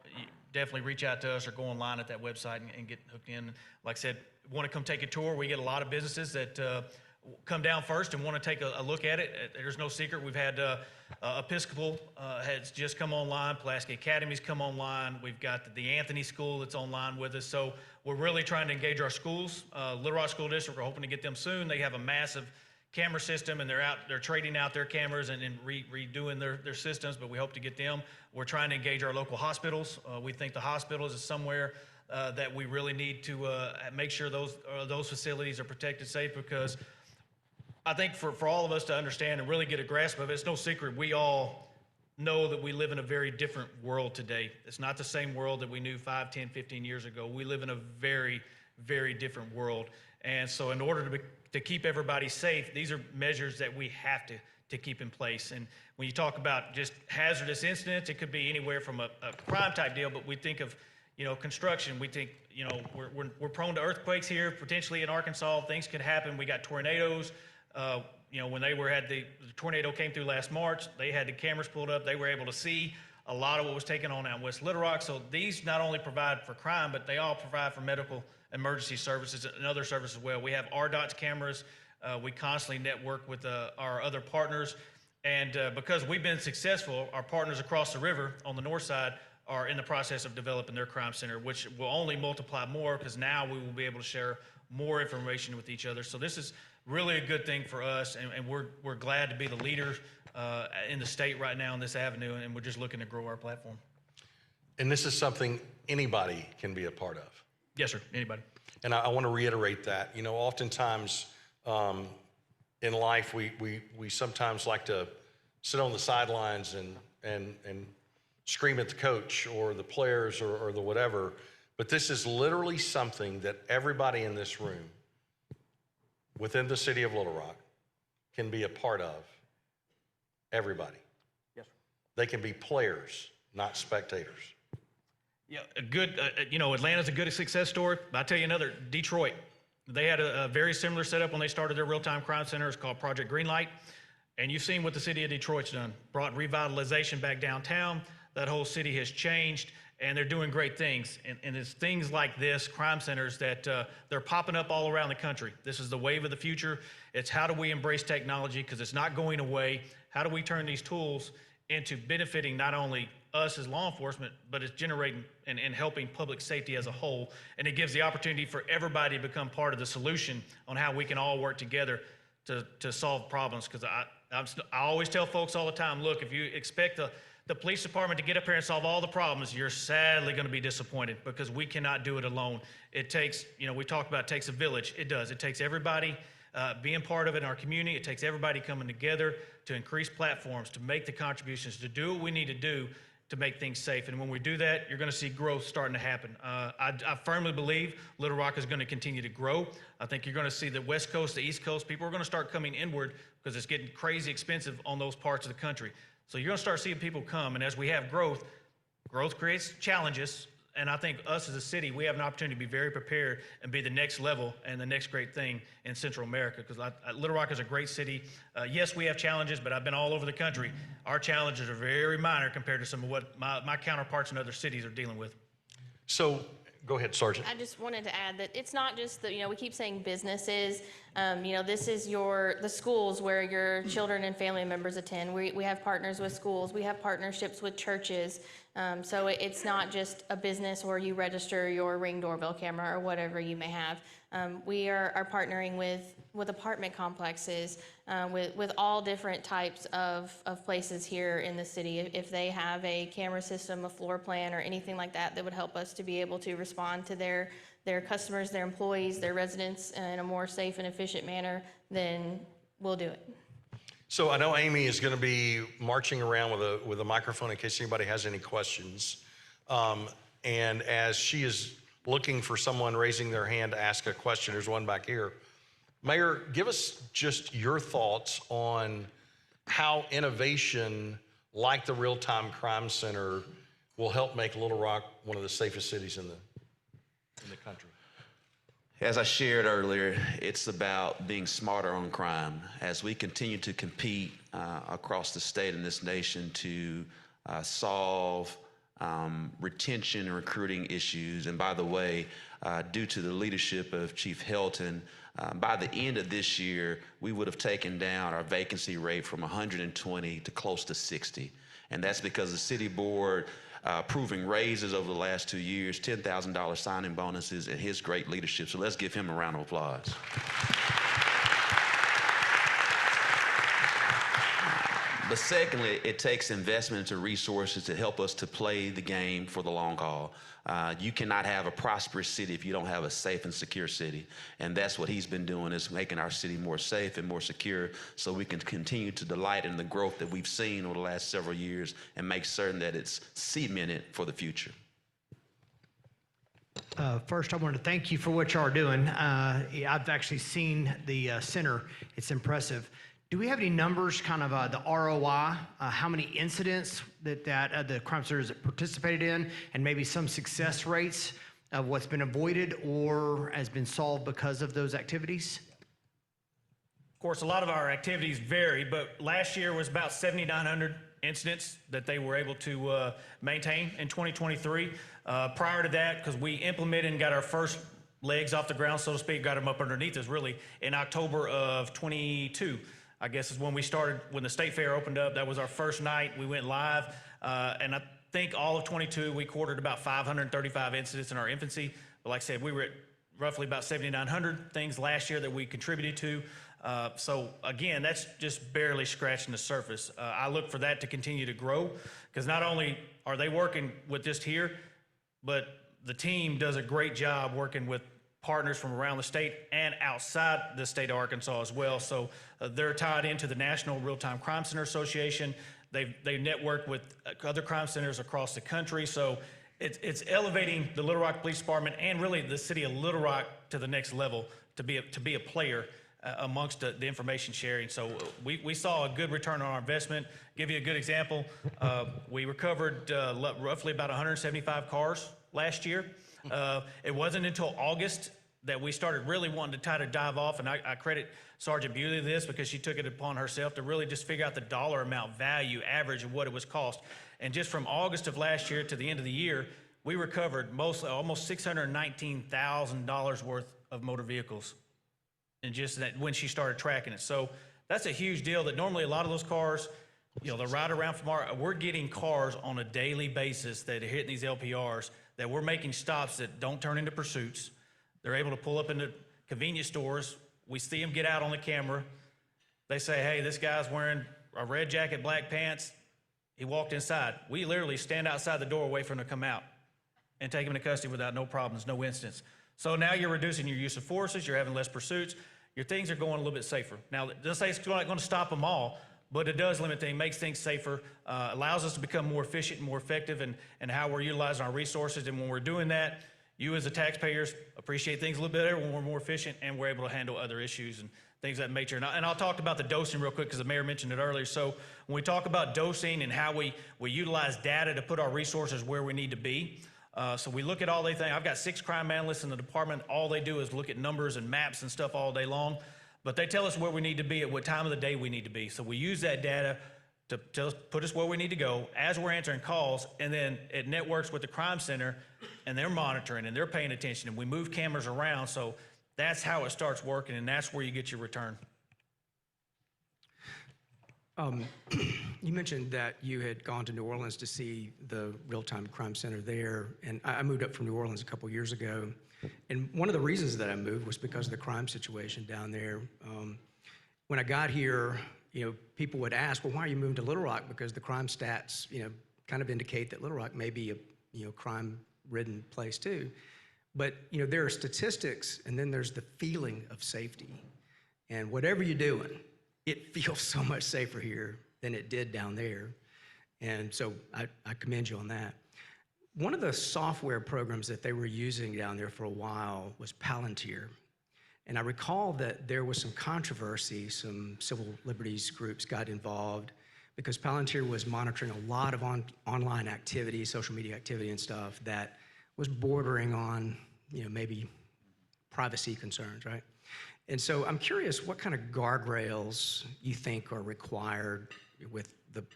definitely reach out to us or go online at that website and get hooked in. Like I said, want to come take a tour. We get a lot of businesses that come down first and want to take a look at it. There's no secret. We've had Episcopal has just come online. Pulaski Academy's come online. We've got the Anthony School that's online with us. So we're really trying to engage our schools. Little Rock School District, we're hoping to get them soon. They have a massive camera system, and they're trading out their cameras and redoing their systems, but we hope to get them. We're trying to engage our local hospitals. We think the hospitals is somewhere that we really need to make sure those facilities are protected, safe, because I think for all of us to understand and really get a grasp of it, it's no secret we all know that we live in a very different world today. It's not the same world that we knew 5, 10, 15 years ago. We live in a very, very different world. And so in order to keep everybody safe, these are measures that we have to keep in place. And when you talk about just hazardous incidents, it could be anywhere from a crime type deal, but we think of, construction. We think, we're prone to earthquakes here, potentially in Arkansas. Things could happen. We got tornadoes. When the tornado came through last March, they had the cameras pulled up. They were able to see a lot of what was taken on out in West Little Rock. So these not only provide for crime, but they all provide for medical emergency services and other services as well. We have RDOT's cameras. We constantly network with our other partners. And because we've been successful, our partners across the river on the north side are in the process of developing their crime center, which will only multiply more because now we will be able to share more information with each other. So this is really a good thing for us, and we're glad to be the leaders in the state right now in this avenue, and we're just looking to grow our platform. And this is something anybody can be a part of. Yes, sir, anybody. And I want to reiterate that. Oftentimes in life, we sometimes like to sit on the sidelines and scream at the coach or the players or the whatever, but this is literally something that everybody in this room within the city of Little Rock can be a part of. Everybody. Yes, sir. They can be players, not spectators. Yeah, Atlanta's a good success story. I'll tell you another, Detroit. They had a very similar setup when they started their real-time crime center. It's called Project Greenlight. And you've seen what the city of Detroit's done. Brought revitalization back downtown. That whole city has changed, and they're doing great things. And it's things like this, crime centers, that they're popping up all around the country. This is the wave of the future. It's how do we embrace technology, because it's not going away. How do we turn these tools into benefiting not only us as law enforcement, but it's generating and helping public safety as a whole. And it gives the opportunity for everybody to become part of the solution on how we can all work together to solve problems. Because I always tell folks all the time, look, if you expect the police department to get up here and solve all the problems, you're sadly going to be disappointed, because we cannot do it alone. It takes, we talk about it takes a village. It does. It takes everybody being part of it in our community. It takes everybody coming together to increase platforms, to make the contributions, to do what we need to do to make things safe. And when we do that, you're going to see growth starting to happen. I firmly believe Little Rock is going to continue to grow. I think you're going to see the West Coast, the East Coast, people are going to start coming inward because it's getting crazy expensive on those parts of the country. So you're going to start seeing people come. And as we have growth, growth creates challenges. And I think us as a city, we have an opportunity to be very prepared and be the next level and the next great thing in Central America. Because Little Rock is a great city. Yes, we have challenges, but I've been all over the country. Our challenges are very minor compared to some of what my counterparts in other cities are dealing with. So, go ahead, Sergeant. I just wanted to add that it's not just that, we keep saying businesses. This is the schools where your children and family members attend. We have partners with schools. We have partnerships with churches. So it's not just a business where you register your Ring doorbell camera or whatever you may have. We are partnering with apartment complexes, with all different types of places here in the city. If they have a camera system, a floor plan, or anything like that would help us to be able to respond to their customers, their employees, their residents in a more safe and efficient manner, then we'll do it. So I know Amy is going to be marching around with a microphone in case anybody has any questions. And as she is looking for someone raising their hand to ask a question, there's one back here. Mayor, give us just your thoughts on how innovation like the Real-Time Crime Center will help make Little Rock one of the safest cities in the country. As I shared earlier, it's about being smarter on crime. As we continue to compete across the state and this nation to solve retention and recruiting issues, and by the way, due to the leadership of Chief Helton, by the end of this year, we would have taken down our vacancy rate from 120 to close to 60. And that's because the city board approving raises over the last 2 years, $10,000 signing bonuses, and his great leadership. So let's give him a round of applause. But secondly, it takes investment into resources to help us to play the game for the long haul. You cannot have a prosperous city if you don't have a safe and secure city. And that's what he's been doing, is making our city more safe and more secure so we can continue to delight in the growth that we've seen over the last several years and make certain that it's cemented for the future. First, I want to thank you for what you are doing. I've actually seen the center. It's impressive. Do we have any numbers, kind of the ROI, how many incidents that the crime center has participated in, and maybe some success rates of what's been avoided or has been solved because of those activities? Of course, a lot of our activities vary, but last year was about 7,900 incidents that they were able to maintain in 2023. Prior to that, because we implemented and got our first legs off the ground, so to speak, got them up underneath us really in October of 22. I guess is when we started, when the State Fair opened up. That was our first night. We went live, and I think all of 22, we quartered about 535 incidents in our infancy. But like I said, we were at roughly about 7,900 things last year that we contributed to. So again, that's just barely scratching the surface. I look for that to continue to grow, because not only are they working with just here, but the team does a great job working with partners from around the state and outside the state of Arkansas as well. So they're tied into the National Real-Time Crime Center Association. They network with other crime centers across the country. So it's elevating the Little Rock Police Department and really the city of Little Rock to the next level to be a player amongst the information sharing. So we saw a good return on our investment. Give you a good example. We recovered roughly about 175 cars last year. It wasn't until August that we started really wanting to try to dive off, and I credit Sergeant Bewley this because she took it upon herself to really just figure out the dollar amount value average of what it was cost. And just from August of last year to the end of the year, we recovered almost $619,000 worth of motor vehicles. And just that when she started tracking it. So that's a huge deal that normally a lot of those cars The ride around from we're getting cars on a daily basis that are hitting these LPRs that we're making stops that don't turn into pursuits. They're able to pull up into convenience stores. We see them get out on the camera. They say, hey, this guy's wearing a red jacket, black pants. He walked inside. We literally stand outside the door, wait for him to come out and take him into custody without no problems, no incidents. So now you're reducing your use of forces, you're having less pursuits, your things are going a little bit safer. Now, it doesn't say it's not going to stop them all, but it does limit things, makes things safer, allows us to become more efficient and more effective in how we're utilizing our resources. And when we're doing that, you as the taxpayers appreciate things a little bit better when we're more efficient and we're able to handle other issues and things of that nature. And I'll talk about the dosing real quick because the mayor mentioned it earlier. So when we talk about dosing and how we utilize data to put our resources where we need to be, so we look at all they think. I've got 6 crime analysts in the department. All they do is look at numbers and maps and stuff all day long. But they tell us where we need to be at what time of the day we need to be. So we use that data to put us where we need to go as we're answering calls, and then it networks with the crime center, and they're monitoring and they're paying attention, and we move cameras around. So that's how it starts working, and that's where you get your return. You mentioned that you had gone to New Orleans to see the real-time crime center there, and I moved up from New Orleans a couple years ago. And one of the reasons that I moved was because of the crime situation down there. When I got here, people would ask, well, why are you moving to Little Rock? Because the crime stats, kind of indicate that Little Rock may be a crime-ridden place too. But, there are statistics, and then there's the feeling of safety. And whatever you're doing, it feels so much safer here than it did down there. And so I commend you on that. One of the software programs that they were using down there for a while was Palantir. And I recall that there was some controversy, some civil liberties groups got involved because Palantir was monitoring a lot of online activity, social media activity and stuff that was bordering on, maybe privacy concerns, right? And so I'm curious what kind of guardrails you think are required with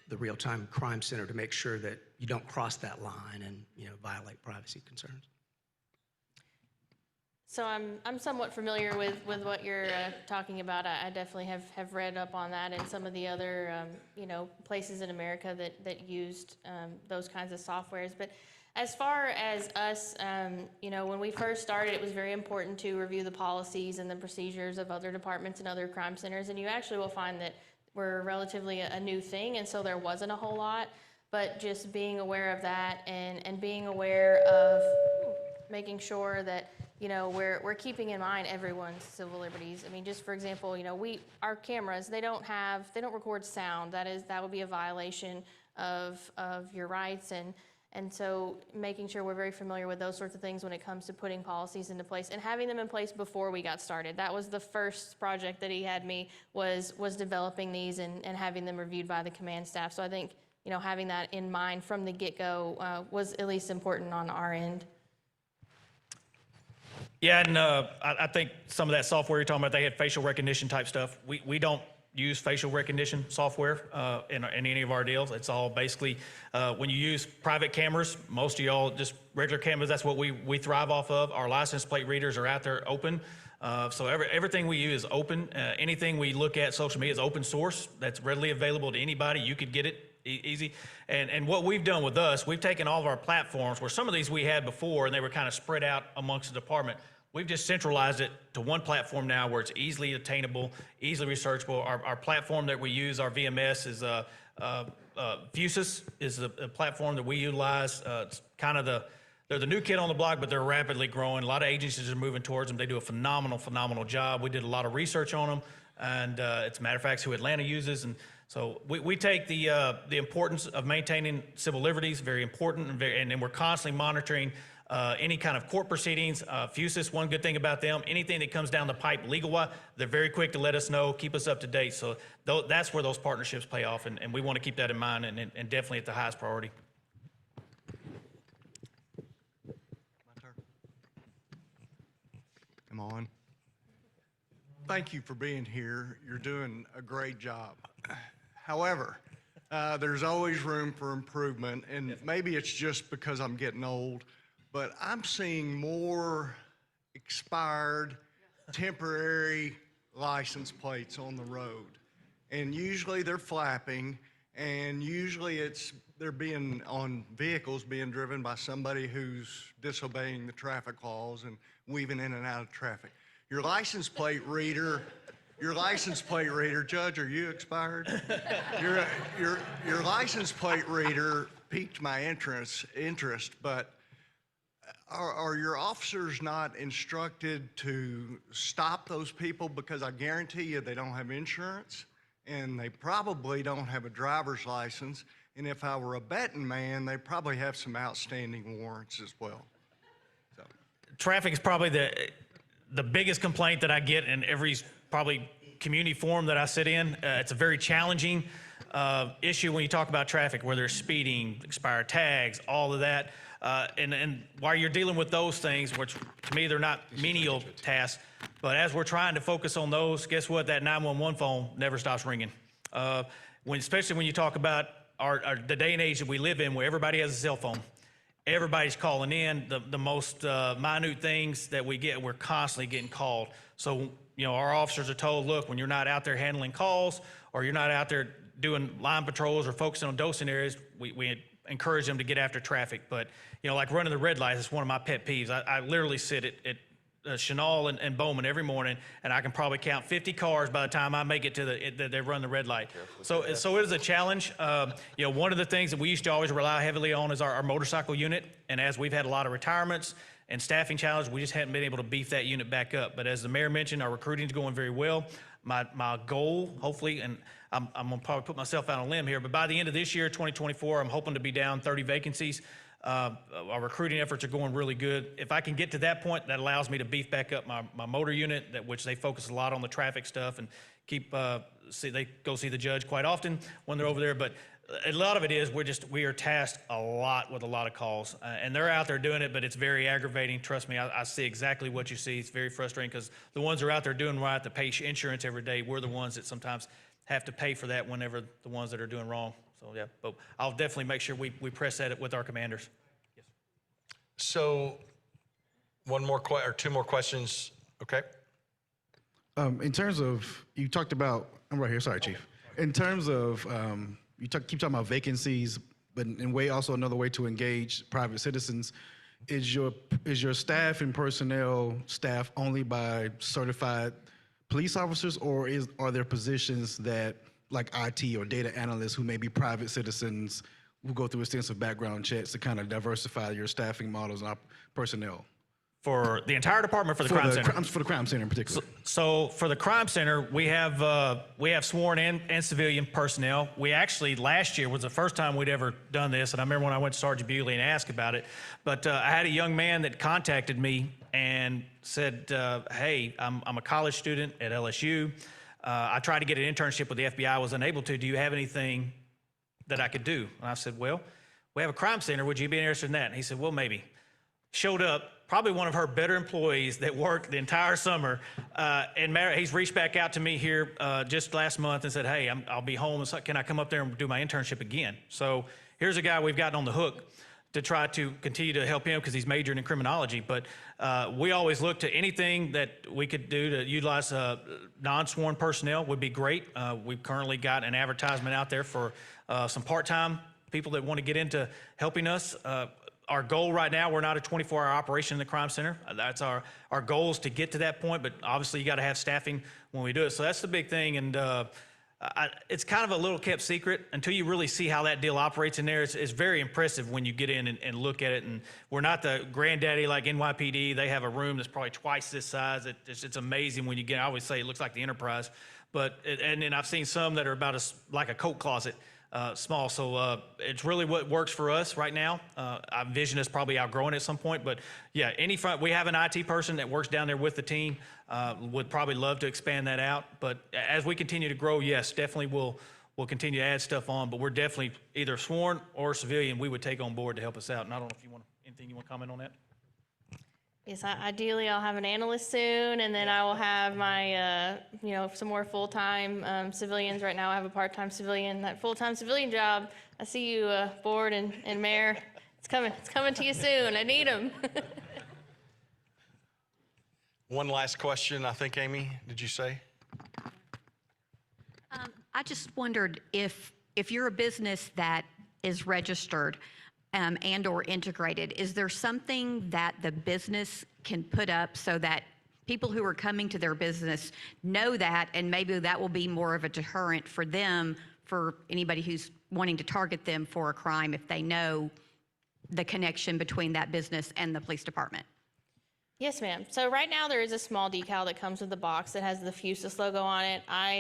the real-time crime center to make sure that you don't cross that line and violate privacy concerns. So I'm somewhat familiar with what you're talking about. I definitely have read up on that and some of the other places in America that used those kinds of softwares. But as far as us, when we first started, it was very important to review the policies and the procedures of other departments and other crime centers. And you actually will find that we're relatively a new thing, and so there wasn't a whole lot. But just being aware of that and being aware of making sure that we're keeping in mind everyone's civil liberties. I mean, just for example, our cameras, they don't record sound. That would be a violation of your rights, and so making sure we're very familiar with those sorts of things when it comes to putting policies into place and having them in place before we got started. That was the first project that he had me was developing these and having them reviewed by the command staff. So I think having that in mind from the get-go was at least important on our end. Yeah, and I think some of that software you're talking about, they had facial recognition type stuff. We don't use facial recognition software in any of our deals. It's all basically, when you use private cameras, most of y'all just regular cameras, that's what we thrive off of. Our license plate readers are out there open. So everything we use is open. Anything we look at social media is open source. That's readily available to anybody. You could get it easy. And what we've done with us, we've taken all of our platforms where some of these we had before and they were kind of spread out amongst the department. We've just centralized it to one platform now where it's easily attainable, easily researchable. Our platform that we use, our VMS, is Fusus is a platform that we utilize. It's kind of they're the new kid on the block, but they're rapidly growing. A lot of agencies are moving towards them. They do a phenomenal job. We did a lot of research on them, and it's a matter of fact who Atlanta uses. And so we take the importance of maintaining civil liberties, very important, and then we're constantly monitoring any kind of court proceedings. Fusus, one good thing about them, anything that comes down the pipe legal-wise, they're very quick to let us know, keep us up to date. So that's where those partnerships pay off, and we want to keep that in mind and definitely at the highest priority. Come on. Thank you for being here. You're doing a great job. However, there's always room for improvement, and maybe it's just because I'm getting old, but I'm seeing more expired, temporary license plates on the road. And usually they're flapping, And usually they're being on vehicles being driven by somebody who's disobeying the traffic laws and weaving in and out of traffic. Your license plate reader, Judge, are you expired? Your license plate reader piqued my interest, but are your officers not instructed to stop those people? Because I guarantee you they don't have insurance and they probably don't have a driver's license. And if I were a betting man, they probably have some outstanding warrants as well. So. Traffic is probably the biggest complaint that I get in every probably community forum that I sit in. It's a very challenging issue when you talk about traffic, where there's speeding, expired tags, all of that. And while you're dealing with those things, which to me they're not menial tasks, but as we're trying to focus on those, guess what? That 911 phone never stops ringing. Especially when you talk about the day and age that we live in, where everybody has a cell phone. Everybody's calling in. The most minute things that we get, we're constantly getting called. So, our officers are told, look, when you're not out there handling calls or you're not out there doing line patrols or focusing on dosing areas, we encourage them to get after traffic. But, like running the red lights is one of my pet peeves. I literally sit at Chenal and Bowman every morning, and I can probably count 50 cars by the time I make it to they run the red light. So it is a challenge. One of the things that we used to always rely heavily on is our motorcycle unit. And as we've had a lot of retirements and staffing challenges, we just haven't been able to beef that unit back up. But as the mayor mentioned, our recruiting is going very well. My goal, hopefully, and I'm gonna probably put myself out on a limb here, but by the end of this year, 2024, I'm hoping to be down 30 vacancies. Our recruiting efforts are going really good. If I can get to that point, that allows me to beef back up my motor unit, which they focus a lot on the traffic stuff and keep, they go see the judge quite often when they're over there. But a lot of it is we are tasked a lot with a lot of calls, and they're out there doing it, but it's very aggravating. Trust me, I see exactly what you see. It's very frustrating because the ones that are out there doing right, that pay insurance every day, we're the ones that sometimes have to pay for that whenever the ones that are doing wrong. So yeah, but I'll definitely make sure we press at it with our commanders. Yes. So one more or two more questions, okay? In terms of, you talked about, I'm right here, sorry, Chief. In terms of, keep talking about vacancies, but also another way to engage private citizens. Is your staff and personnel staffed only by certified police officers, or are there positions that, like IT or data analysts, who may be private citizens who go through extensive background checks to kind of diversify your staffing models and personnel? For the entire department, or for the crime center? For the crime center in particular. So for the crime center, we have sworn and civilian personnel. We actually, last year was the first time we'd ever done this, and I remember when I went to Sergeant Bewley and asked about it. But I had a young man that contacted me and said, hey, I'm a college student at LSU. I tried to get an internship with the FBI, I was unable to. Do you have anything that I could do? And I said, well, we have a crime center. Would you be interested in that? And he said, well, maybe. Showed up, probably one of her better employees that worked the entire summer. And he's reached back out to me here just last month and said, hey, I'll be home. So can I come up there and do my internship again? So here's a guy we've gotten on the hook to try to continue to help him because he's majoring in criminology. But we always look to anything that we could do to utilize non-sworn personnel would be great. We've currently got an advertisement out there for some part-time people that want to get into helping us. Our goal right now, we're not a 24-hour operation in the crime center. That's our goal is to get to that point, but obviously you got to have staffing when we do it. So that's the big thing, and it's kind of a little kept secret until you really see how that deal operates in there. It's very impressive when you get in and look at it, and we're not the granddaddy like NYPD. They have a room that's probably twice this size. It's amazing when you get, I always say it looks like the Enterprise, and then I've seen some that are about like a coat closet. Small, so it's really what works for us right now. I envision us probably outgrowing at some point, but yeah, we have an IT person that works down there with the team. Would probably love to expand that out, but as we continue to grow, yes, definitely we'll continue to add stuff on, but we're definitely either sworn or civilian we would take on board to help us out. And I don't know if you want anything you want to comment on that. Yes, ideally I'll have an analyst soon, and then I will have my, some more full-time civilians. Right now I have a part-time civilian. That full-time civilian job, I see you, board and mayor. It's coming to you soon. I need them. One last question, I think, Amy, did you say? I just wondered if if you're a business that is registered and or integrated, is there something that the business can put up so that people who are coming to their business know that, and maybe that will be more of a deterrent for them, for anybody who's wanting to target them for a crime, if they know the connection between that business and the police department? Yes, ma'am. So right now there is a small decal that comes with the box that has the Fusus logo on it. I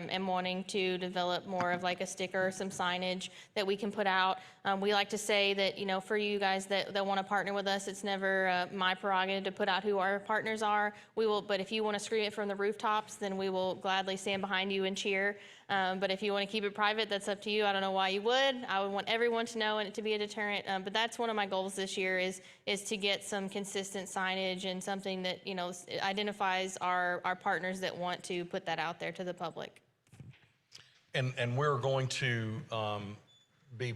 am wanting to develop more of like a sticker, some signage that we can put out. We like to say that, you know, for you guys that want to partner with us, it's never my prerogative to put out who our partners are. We will, but if you want to scream it from the rooftops, then we will gladly stand behind you and cheer. But if you want to keep it private, that's up to you. I don't know why you would. I would want everyone to know and it to be a deterrent. But that's one of my goals this year is to get some consistent signage and something that, you know, identifies our partners that want to put that out there to the public. And we're going to be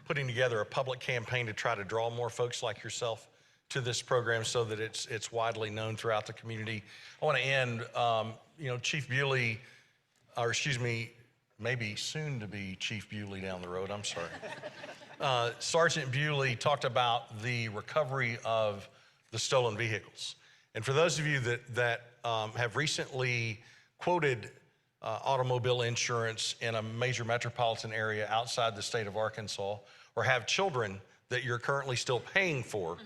putting together a public campaign to try to draw more folks like yourself to this program so that it's widely known throughout the community. I want to end, you know, Chief Bewley, or excuse me, maybe soon to be Chief Bewley down the road, I'm sorry. Sergeant Bewley talked about the recovery of the stolen vehicles. And for those of you that have recently quoted automobile insurance in a major metropolitan area outside the state of Arkansas, or have children that you're currently still paying for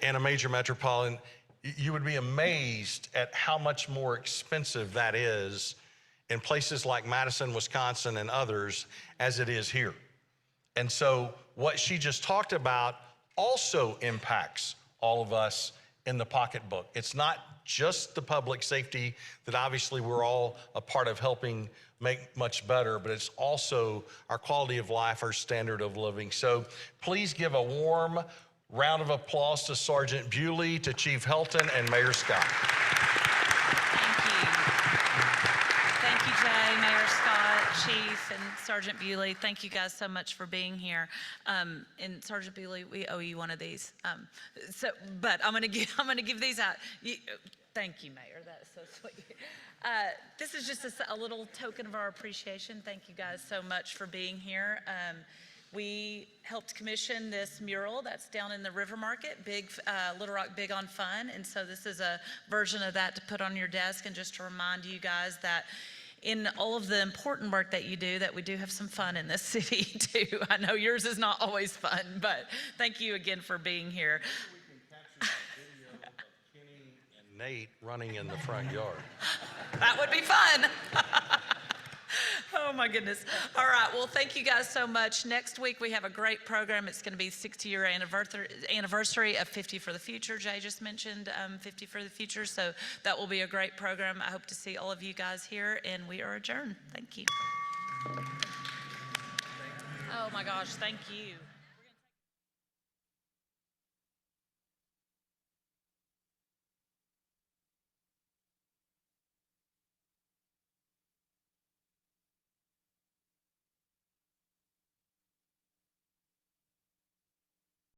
in a major metropolitan, you would be amazed at how much more expensive that is in places like Madison, Wisconsin, and others as it is here. And so what she just talked about also impacts all of us in the pocketbook. It's not just the public safety that obviously we're all a part of helping make much better, but it's also our quality of life, our standard of living. So please give a warm round of applause to Sergeant Bewley, to Chief Helton, and Mayor Scott. Thank you, Jay, Mayor Scott, Chief, and Sergeant Bewley. Thank you guys so much for being here. And Sergeant Bewley, we owe you one of these. But I'm gonna give these out. Thank you, Mayor. That is so sweet. This is just a little token of our appreciation. Thank you guys so much for being here. We helped commission this mural that's down in the River Market, Little Rock Big on Fun. And so this is a version of that to put on your desk, and just to remind you guys that in all of the important work that you do, that we do have some fun in this city too. I know yours is not always fun, but thank you again for being here. Nate running in the front yard. That would be fun. Oh my goodness. All right, well, thank you guys so much. Next week we have a great program. It's going to be 60-year anniversary of 50 for the Future. Jay just mentioned 50 for the Future, so that will be a great program. I hope to see all of you guys here, and we are adjourned. Thank you. Oh my gosh, thank you.